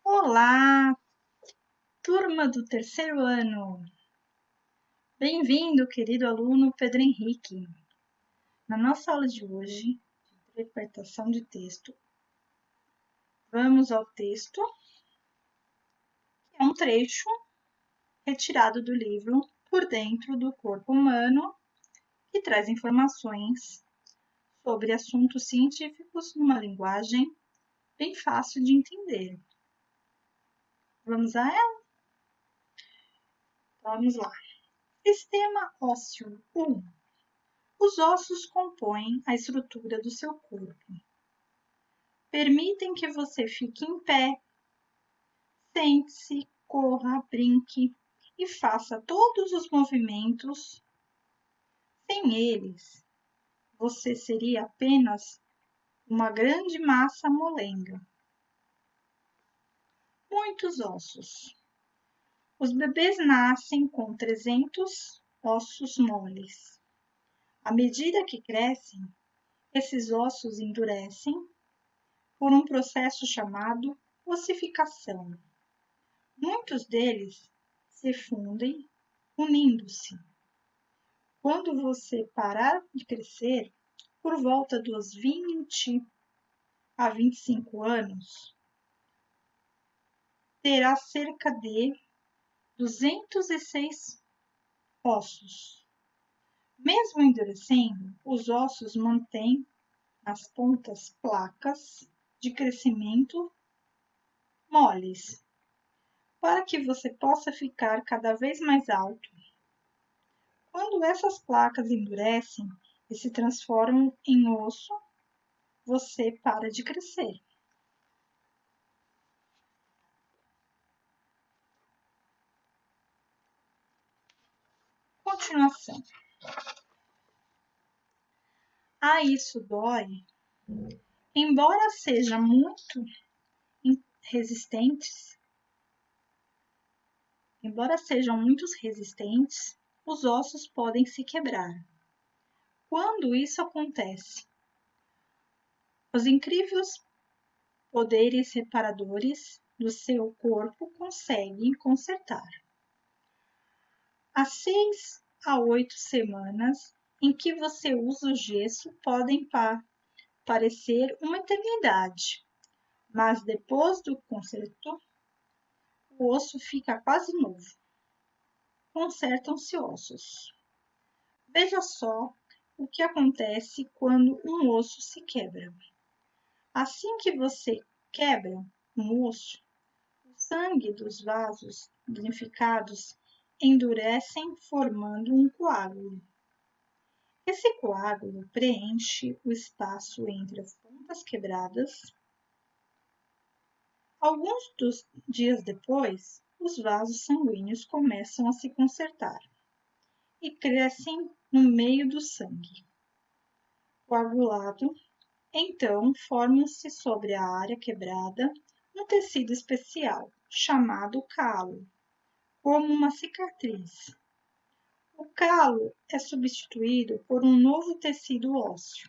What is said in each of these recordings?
Olá, turma do terceiro ano! Bem-vindo, querido aluno Pedro Henrique. Na nossa aula de hoje, de interpretação de texto, vamos ao texto, que é um trecho retirado do livro Por Dentro do Corpo Humano, que traz informações sobre assuntos científicos numa linguagem bem fácil de entender. Vamos a ela? Vamos lá. Sistema ósseo 1. Os ossos compõem a estrutura do seu corpo. Permitem que você fique em pé, sente-se, corra, brinque e faça todos os movimentos. Sem eles, você seria apenas uma grande massa molenga. Muitos ossos. Os bebês nascem com 300 ossos moles. À medida que crescem, esses ossos endurecem por um processo chamado ossificação. Muitos deles se fundem, unindo-se. Quando você parar de crescer, por volta dos 20 a 25 anos, terá cerca de 206 ossos. Mesmo endurecendo, os ossos mantêm nas pontas placas de crescimento moles, para que você possa ficar cada vez mais alto. Quando essas placas endurecem e se transformam em osso, você para de crescer. Continuação. Isso dói. Embora sejam muito resistentes, os ossos podem se quebrar. Quando isso acontece, os incríveis poderes reparadores do seu corpo conseguem consertar. As 6 a 8 semanas em que você usa o gesso podem parecer uma eternidade, mas depois do conserto, o osso fica quase novo. Consertam-se ossos. Veja só o que acontece quando um osso se quebra. Assim que você quebra um osso, o sangue dos vasos danificados endurecem, formando um coágulo. Esse coágulo preenche o espaço entre as pontas quebradas. Alguns dias depois, os vasos sanguíneos começam a se consertar e crescem no meio do sangue coagulado. Então, formam-se sobre a área quebrada um tecido especial, chamado calo, como uma cicatriz. O calo é substituído por um novo tecido ósseo,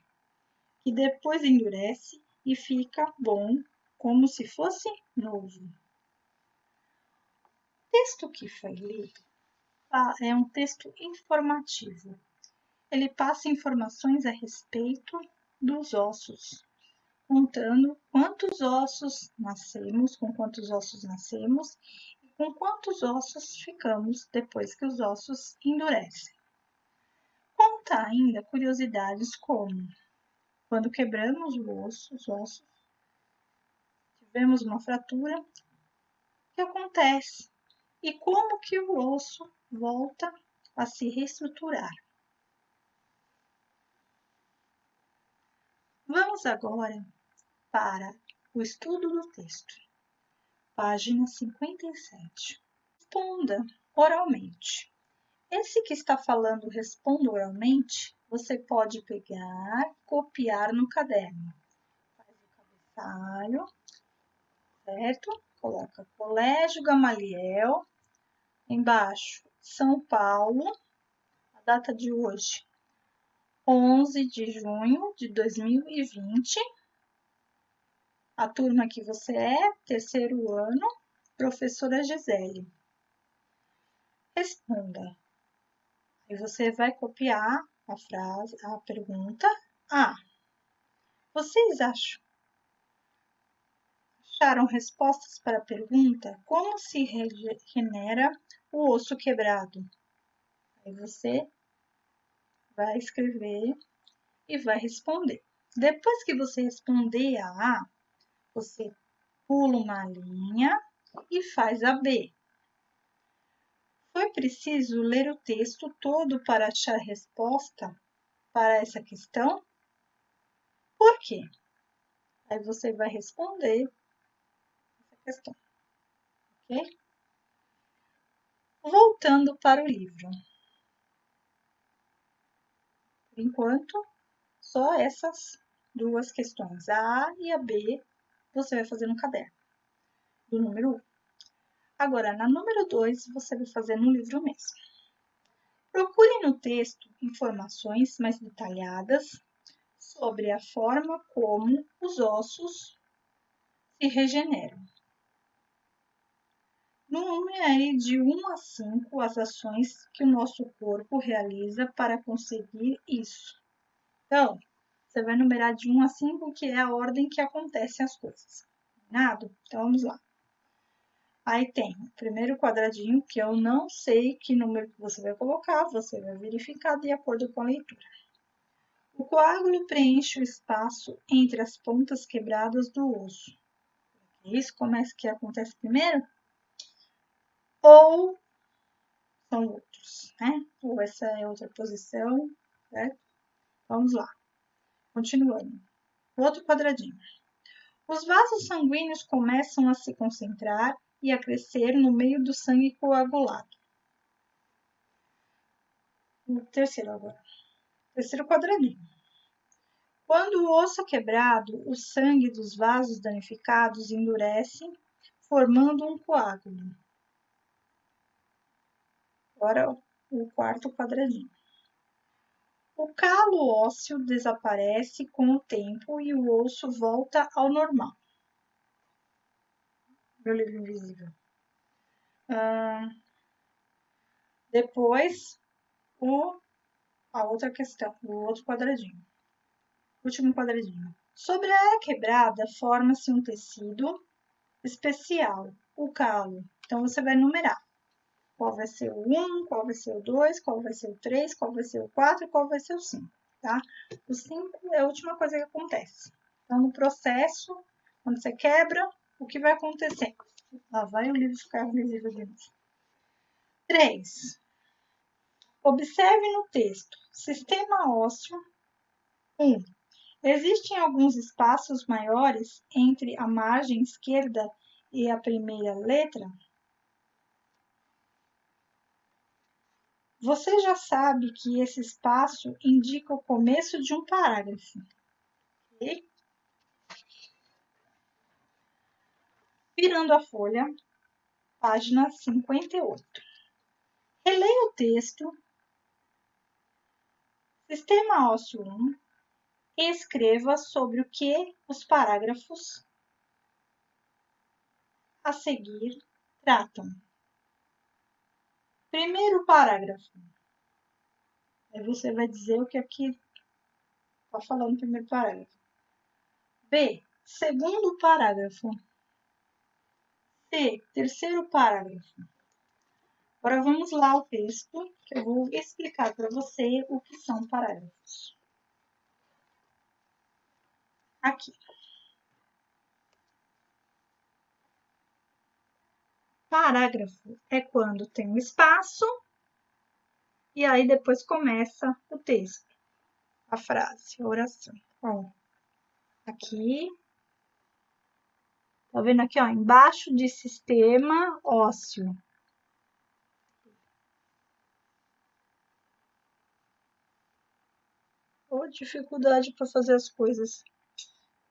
que depois endurece e fica bom, como se fosse novo. O texto que foi lido é um texto informativo. Ele passa informações a respeito dos ossos, contando com quantos ossos nascemos e com quantos ossos ficamos depois que os ossos endurecem. Conta ainda curiosidades como, quando quebramos os ossos, tivemos uma fratura, o que acontece e como que o osso volta a se reestruturar. Vamos agora para o estudo do texto. Página 57. Responda oralmente. Esse que está falando responda oralmente, você pode pegar, copiar no caderno. Faz o cabeçalho, certo? Coloca Colégio Gamaliel, embaixo São Paulo, a data de hoje, 11 de junho de 2020. A turma que você é, terceiro ano, professora Gisele. Responda. E você vai copiar a frase, a pergunta. Vocês acharam respostas para a pergunta como se regenera o osso quebrado? Aí você vai escrever e vai responder. Depois que você responder a A, você pula uma linha e faz a B. Foi preciso ler o texto todo para achar resposta para essa questão? Por quê? Aí você vai responder essa questão, ok? Voltando para o livro. Por enquanto, só essas duas questões, a A e a B, você vai fazer no caderno, do número 1. Agora, na número 2, você vai fazer no livro mesmo. Procure no texto informações mais detalhadas sobre a forma como os ossos se regeneram. Numere de 1 a 5 as ações que o nosso corpo realiza para conseguir isso. Então, você vai numerar de 1 a 5, que é a ordem que acontecem as coisas. Combinado? Então, vamos lá. Aí tem o primeiro quadradinho, que eu não sei que número que você vai colocar, você vai verificar de acordo com a leitura. O coágulo preenche o espaço entre as pontas quebradas do osso. Isso começa que acontece primeiro? Ou são outros, né? Ou essa é outra posição, certo? Vamos lá. Continuando. Outro quadradinho. Os vasos sanguíneos começam a se concentrar e a crescer no meio do sangue coagulado. O terceiro agora. Terceiro quadradinho. Quando o osso é quebrado, o sangue dos vasos danificados endurece, formando um coágulo. Agora o quarto quadradinho. O calo ósseo desaparece com o tempo e o osso volta ao normal. Meu livro invisível. Depois, a outra questão, o outro quadradinho. Último quadradinho. Sobre a área quebrada, forma-se um tecido especial, o calo. Então, você vai numerar. Qual vai ser o 1, qual vai ser o 2, qual vai ser o 3, qual vai ser o 4 e qual vai ser o 5, tá? O 5 é a última coisa que acontece. Então, no processo, quando você quebra, o que vai acontecer? Lá vai o livro ficar invisível de novo. 3. Observe no texto. Sistema ósseo 1. Existem alguns espaços maiores entre a margem esquerda e a primeira letra? Você já sabe que esse espaço indica o começo de um parágrafo. Okay? Virando a folha, página 58. Releia o texto. Sistema ósseo 1. E escreva sobre o que os parágrafos a seguir tratam. Primeiro parágrafo. Aí você vai dizer o que aqui está falando no primeiro parágrafo. B. Segundo parágrafo. C. Terceiro parágrafo. Agora vamos lá ao texto, que eu vou explicar para você o que são parágrafos. Aqui. Parágrafo é quando tem um espaço e aí depois começa o texto, a frase, a oração. Ó, aqui, tá vendo aqui, ó, embaixo de sistema ósseo. Ou dificuldade para fazer as coisas.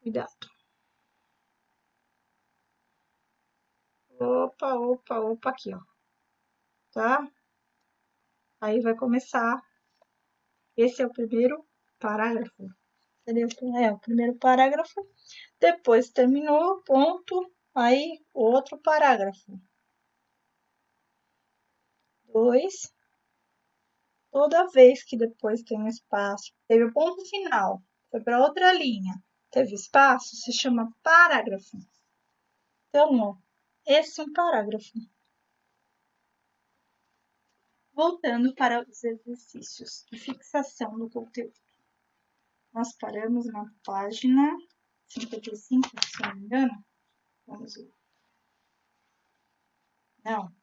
Cuidado. Opa, aqui, ó. Tá? Aí vai começar, esse é o primeiro parágrafo. Seria o primeiro parágrafo. Depois terminou, ponto, aí outro parágrafo. 2. Toda vez que depois tem um espaço, teve o ponto final, foi para outra linha, teve espaço, se chama parágrafo. Então, esse é um parágrafo. Voltando para os exercícios de fixação do conteúdo. Nós paramos na página 55, se não me engano. Vamos ver. Não.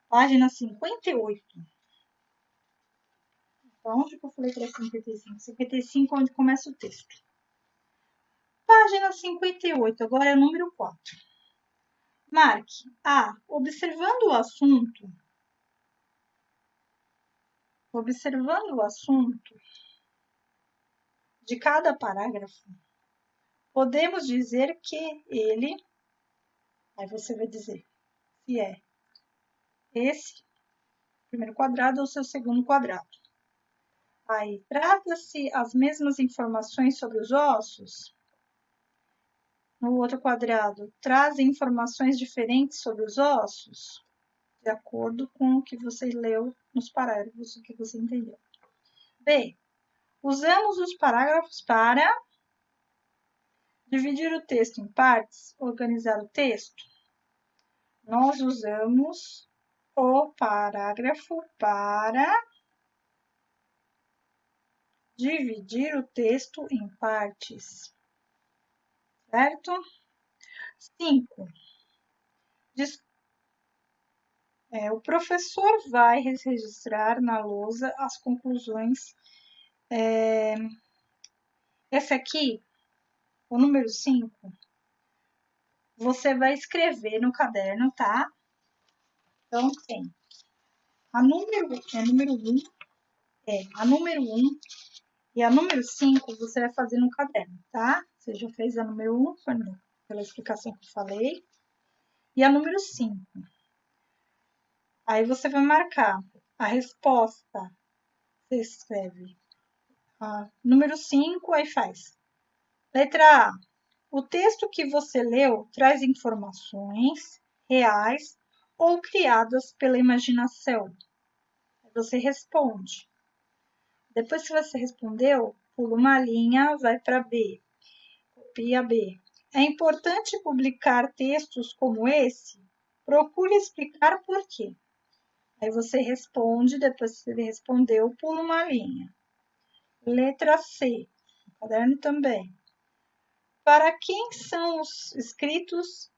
Página 58. Então, onde que eu falei que era 55? 55 é onde começa o texto. Página 58, agora é o número 4. Marque A. Observando o assunto de cada parágrafo, podemos dizer que ele, aí você vai dizer se é esse primeiro quadrado ou seu segundo quadrado. Aí, trata-se as mesmas informações sobre os ossos? No outro quadrado, trazem informações diferentes sobre os ossos? De acordo com o que você leu nos parágrafos, o que você entendeu. B. Usamos os parágrafos para dividir o texto em partes, organizar o texto. Nós usamos o parágrafo para dividir o texto em partes. Certo? 5. O professor vai registrar na lousa as conclusões. Esse aqui, o número 5, você vai escrever no caderno, tá? Então, tem a número 1, a número 1 e a número 5 você vai fazer no caderno, tá? Você já fez a número 1, pela explicação que eu falei, e a número 5. Aí você vai marcar a resposta, você escreve a número 5, aí faz. Letra A. O texto que você leu traz informações reais ou criadas pela imaginação. Você responde. Depois que você respondeu, pula uma linha, vai para B. Copia B. É importante publicar textos como esse? Procure explicar por quê. Aí você responde, depois que ele respondeu, pula uma linha. Letra C. No caderno também. Para quem são os escritos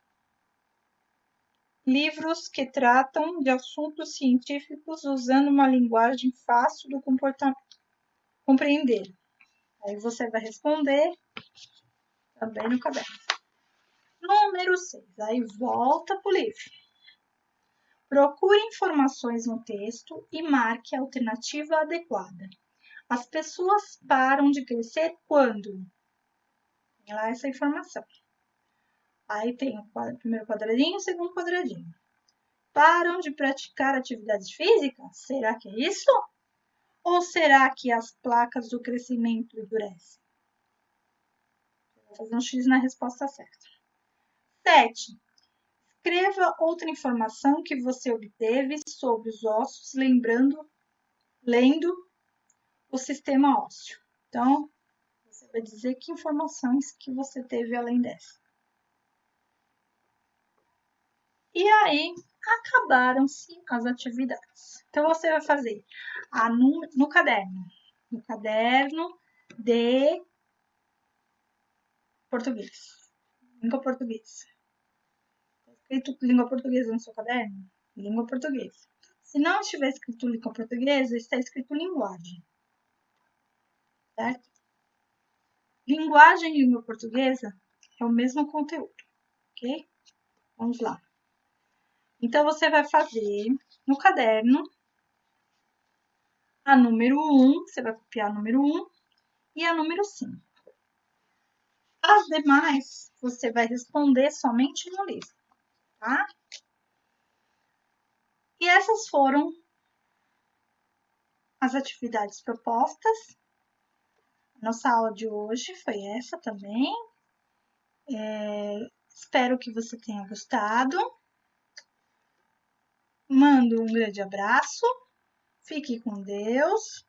livros que tratam de assuntos científicos usando uma linguagem fácil de compreender? Aí você vai responder também no caderno. Número 6. Aí volta para o livro. Procure informações no texto e marque a alternativa adequada. As pessoas param de crescer quando? Tem lá essa informação. Aí tem o primeiro quadradinho e o segundo quadradinho. Param de praticar atividades físicas? Será que é isso? Ou será que as placas do crescimento endurecem? Vou fazer um X na resposta certa. 7. Escreva outra informação que você obteve sobre os ossos, lendo o sistema ósseo. Então, você vai dizer que informações que você teve além dessa. E aí, acabaram-se as atividades. Então, você vai fazer no caderno de português, língua portuguesa. Está escrito língua portuguesa no seu caderno? Língua portuguesa. Se não estiver escrito língua portuguesa, está escrito linguagem. Certo? Linguagem e língua portuguesa é o mesmo conteúdo, ok? Vamos lá. Então, você vai fazer no caderno a número 1, você vai copiar a número 1 e a número 5. As demais, você vai responder somente no livro, tá? E essas foram as atividades propostas. Nossa aula de hoje foi essa também. Espero que você tenha gostado. Mando um grande abraço. Fique com Deus.